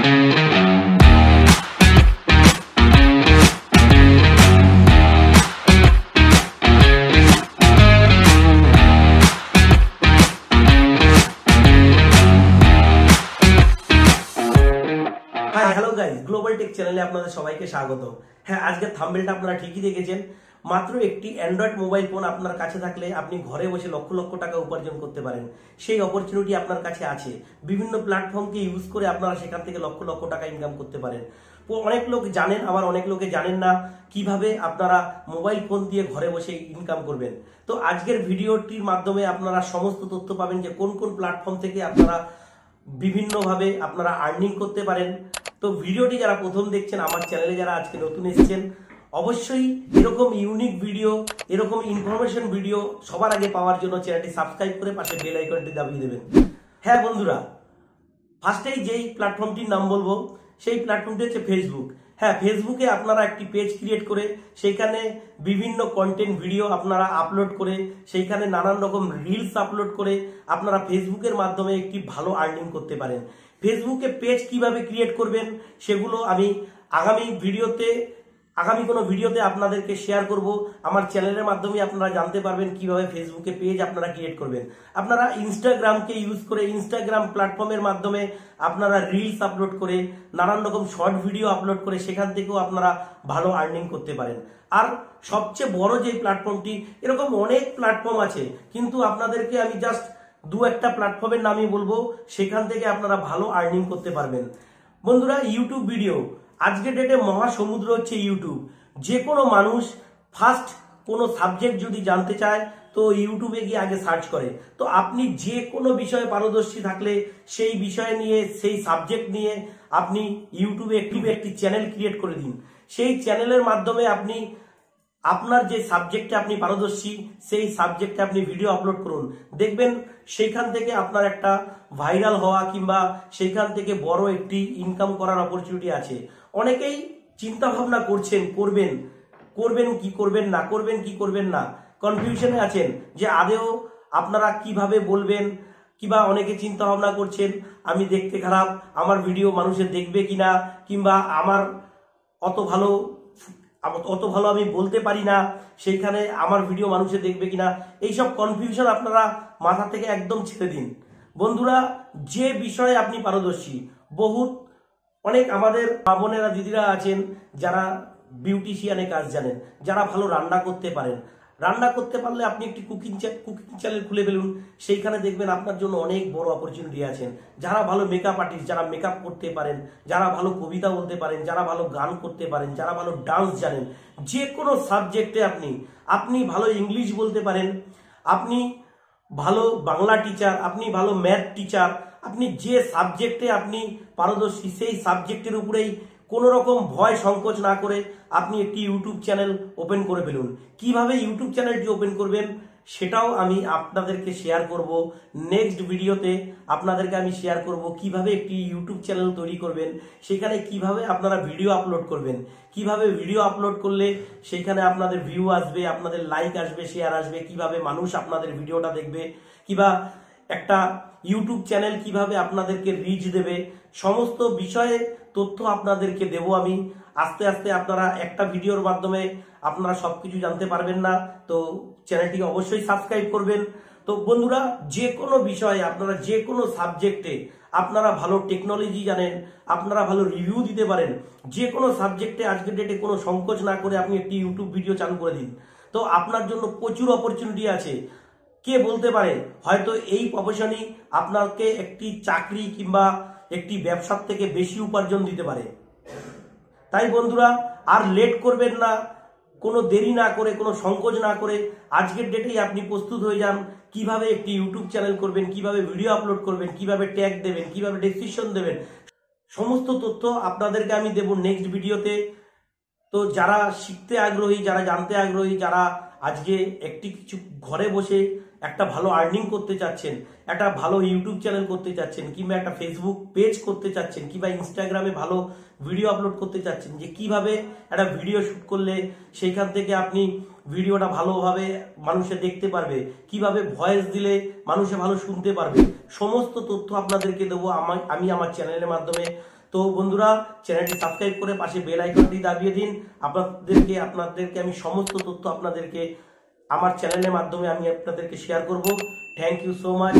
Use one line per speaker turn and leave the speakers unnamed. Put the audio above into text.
Hello guys, global tech चैनेले আপনাদের সবাইকে স্বাগত। হ্যাঁ, আজকে থাম্বনেলটা আপনারা ঠিকই দেখেছেন। মাত্র একটি অ্যান্ড্রয়েড মোবাইল ফোন আপনার কাছে থাকলে আপনি ঘরে বসে লক্ষ লক্ষ টাকা উপার্জন করতে পারেন। সেই অপরচুনিটি আপনার কাছে আছে। বিভিন্ন প্ল্যাটফর্মকে ইউজ করে আপনারা সেখান থেকে লক্ষ লক্ষ টাকা ইনকাম করতে পারেন। অনেক লোক জানেন, আবার অনেক লোকে জানেন না কিভাবে আপনারা মোবাইল ফোন দিয়ে ঘরে বসে ইনকাম করবেন। তো আজকের ভিডিওটির মাধ্যমে আপনারা সমস্ত তথ্য পাবেন যে কোন কোন প্ল্যাটফর্ম থেকে আপনারা বিভিন্নভাবে আপনারা আর্নিং করতে পারেন। তো ভিডিওটি যারা প্রথম দেখছেন, আমার চ্যানেলে যারা আজকে নতুন এসেছেন, অবশ্যই এরকম ইউনিক ভিডিও, এরকম ইনফরমেশন ভিডিও সবার আগে পাওয়ার জন্য চ্যানেলটি সাবস্ক্রাইব করে পাশে বেল আইকনটি দাবিয়ে দেবেন। হ্যাঁ বন্ধুরা, ফার্স্টেই যেই প্ল্যাটফর্মটির নাম বলবো সেই প্ল্যাটফর্মটি হচ্ছে ফেসবুক। হ্যাঁ, ফেসবুকে আপনারা একটি পেজ ক্রিয়েট করে সেইখানে বিভিন্ন কন্টেন্ট ভিডিও আপনারা আপলোড করে সেইখানে নানান রকম রিলস আপলোড করে আপনারা ফেসবুকের মাধ্যমে একটি ভালো আর্নিং করতে পারেন। ফেসবুকে পেজ কিভাবে ক্রিয়েট করবেন সেগুলো আমি আগামী কোনো ভিডিওতে আপনাদেরকে শেয়ার করব। আমার চ্যানেলের মাধ্যমে আপনারা জানতে পারবেন কিভাবে ফেসবুকে পেজ আপনারা ক্রিয়েট করবেন। আপনারা ইনস্টাগ্রামকে ইউজ করে ইনস্টাগ্রাম প্ল্যাটফর্মের মাধ্যমে আপনারা রিলস আপলোড করে নানান রকম শর্ট ভিডিও আপলোড করে সেখান থেকেও আপনারা ভালো আর্নিং করতে পারেন। আর সবচেয়ে বড় যে প্ল্যাটফর্মটি, এরকম অনেক প্ল্যাটফর্ম আছে, কিন্তু আপনাদেরকে আমি জাস্ট দু একটা প্ল্যাটফর্মের নামই বলবো, সেখান থেকে আপনারা ভালো আর্নিং করতে পারবেন। বন্ধুরা, ইউটিউব ভিডিও আজকের ডেটে মহাসমুদ্র হচ্ছে ইউটিউব। যে কোনো মানুষ ফার্স্ট কোনো সাবজেক্ট যদি জানতে চায় তো ইউটিউবে গিয়ে আগে সার্চ করে। তো আপনি যে কোনো বিষয়ে পারদর্শী থাকলে সেই বিষয় নিয়ে, সেই সাবজেক্ট নিয়ে আপনি ইউটিউবে একটি চ্যানেল ক্রিয়েট করে দিন। সেই চ্যানেলের মাধ্যমে আপনি আপনার যে সাবজেক্টে আপনি পারদর্শী সেই সাবজেক্টে আপনি ভিডিও আপলোড করুন। দেখবেন সেইখান থেকে আপনার একটা ভাইরাল হওয়া কিংবা সেইখান থেকে বড় একটি ইনকাম করার অপরচুনিটি আছে। অনেকেই চিন্তা ভাবনা করছেন, করবেন কি করবেন না, কনফিউশনে আছেন যে আদেও আপনারা কিভাবে বলবেন, কিংবা অনেকে চিন্তা ভাবনা করছেন আমি দেখতে খারাপ, আমার ভিডিও মানুষের দেখবে কিনা, কিংবা আমার অত ভালো আমি বলতে পারি না, সেইখানে আমার ভিডিও মানুষে দেখবে কিনা। এইসব কনফিউশন আপনারা মাথা থেকে একদম ছেড়ে দিন। বন্ধুরা, যে বিষয়ে আপনি পারদর্শী, অনেক আমাদের মা বোনেরা, দিদিরা আছেন যারা বিউটিশিয়ানে কাজ জানেন, যারা ভালো রান্না করতে পারেন। রান্না করতে পারলে আপনি একটি কুকিং চ্যানেল খুলে ফেলুন। সেইখানে দেখবেন আপনার জন্য অনেক বড় অপরচুনিটি আছেন। যারা ভালো মেকআপ আর্টিস্ট, যারা মেকআপ করতে পারেন, যারা ভালো কবিতা বলতে পারেন, যারা ভালো গান করতে পারেন, যারা ভালো ডান্স জানেন, যে কোনো সাবজেক্টে আপনি ভালো ইংলিশ বলতে পারেন, আপনি ভালো বাংলা টিচার, আপনি ভালো ম্যাথ টিচার, আপনি যে সাবজেক্টে আপনি পারদর্শী সেই সাবজেক্টের উপরেই কোনো রকম ভয় সংকোচ না করে আপনি একটি ইউটিউব চ্যানেল ওপেন করে ফেলুন। কিভাবে ইউটিউব চ্যানেলটি ওপেন করবেন সেটাও আমি আপনাদেরকে শেয়ার করব। নেক্সট ভিডিওতে আপনাদেরকে আমি শেয়ার করব কিভাবে একটি ইউটিউব চ্যানেল তৈরি করবেন, সেখানে কিভাবে আপনারা ভিডিও আপলোড করবেন, কিভাবে ভিডিও আপলোড করলে সেইখানে আপনাদের ভিউ আসবে, আপনাদের লাইক আসবে, শেয়ার আসবে, কিভাবে মানুষ আপনাদের ভিডিওটা দেখবে, কিংবা একটা ইউটিউব চ্যানেল কিভাবে আপনাদেরকে রিচ দেবে, সমস্ত বিষয়ে তথ্য আপনাদেরকে দেব আমি। আস্তে আস্তে আপনারা একটা ভিডিওর মাধ্যমে আপনারা সবকিছু জানতে পারবেন না, তো চ্যানেলটি অবশ্যই সাবস্ক্রাইব করবেন। তো বন্ধুরা, যে কোনো বিষয়ে আপনারা যে কোনো সাবজেক্টে আপনারা ভালো টেকনোলজি জানেন, আপনারা ভালো রিভিউ দিতে পারেন, যে কোনো সাবজেক্টে আজকের ডেটে কোনো সংকোচ না করে আপনি একটি ইউটিউব ভিডিও চালু করে দিন। তো আপনার জন্য প্রচুর অপরচুনিটি আছে। কে বলতে পারে হয়তো এই প্রফেশনই আপনাকে একটি চাকরি কিংবা একটি ব্যবসার থেকে বেশি উপার্জন দিতে পারে। তাই বন্ধুরা, আর লেট করবেন না, কোনো দেরি না করে, কোনো সংকোচ না করে আজকের ডেটেই আপনি প্রস্তুত হয়ে যান। কিভাবে একটি ইউটিউব চ্যানেল করবেন, কিভাবে ভিডিও আপলোড করবেন, কিভাবে ট্যাগ দেবেন, কিভাবে ডেসক্রিপশন দেবেন, সমস্ত তথ্য আপনাদেরকে আমি দেব নেক্সট ভিডিওতে। তো যারা শিখতে আগ্রহী, যারা জানতে আগ্রহী, যারা আজকে একটি কিছু ঘরে বসে একটা ভালো আর্নিং করতে চাচ্ছেন, একটা ভালো ইউটিউব চ্যানেল করতে চাচ্ছেন, কিংবা একটা ফেসবুক পেজ করতে চাচ্ছেন, কিংবা ইনস্টাগ্রামে ভালো ভিডিও আপলোড করতে চাচ্ছেন, যে কিভাবে একটা ভিডিও শুট করলে সেইখান থেকে আপনি ভিডিওটা ভালোভাবে মানুষে দেখতে পারবে, কিভাবে ভয়েস দিলে মানুষে ভালো শুনতে পারবে, সমস্ত তথ্য আপনাদেরকে দেবো আমি আমার চ্যানেলের মাধ্যমে। তো বন্ধুরা, চ্যানেলটি সাবস্ক্রাইব করে পাশে বেল আইকনটি দাবিয়ে দিন। আপনাদেরকে আমি সমস্ত তথ্য আপনাদেরকে আমার চ্যানেলের মাধ্যমে আমি আপনাদেরকে শেয়ার করব। Thank you so much.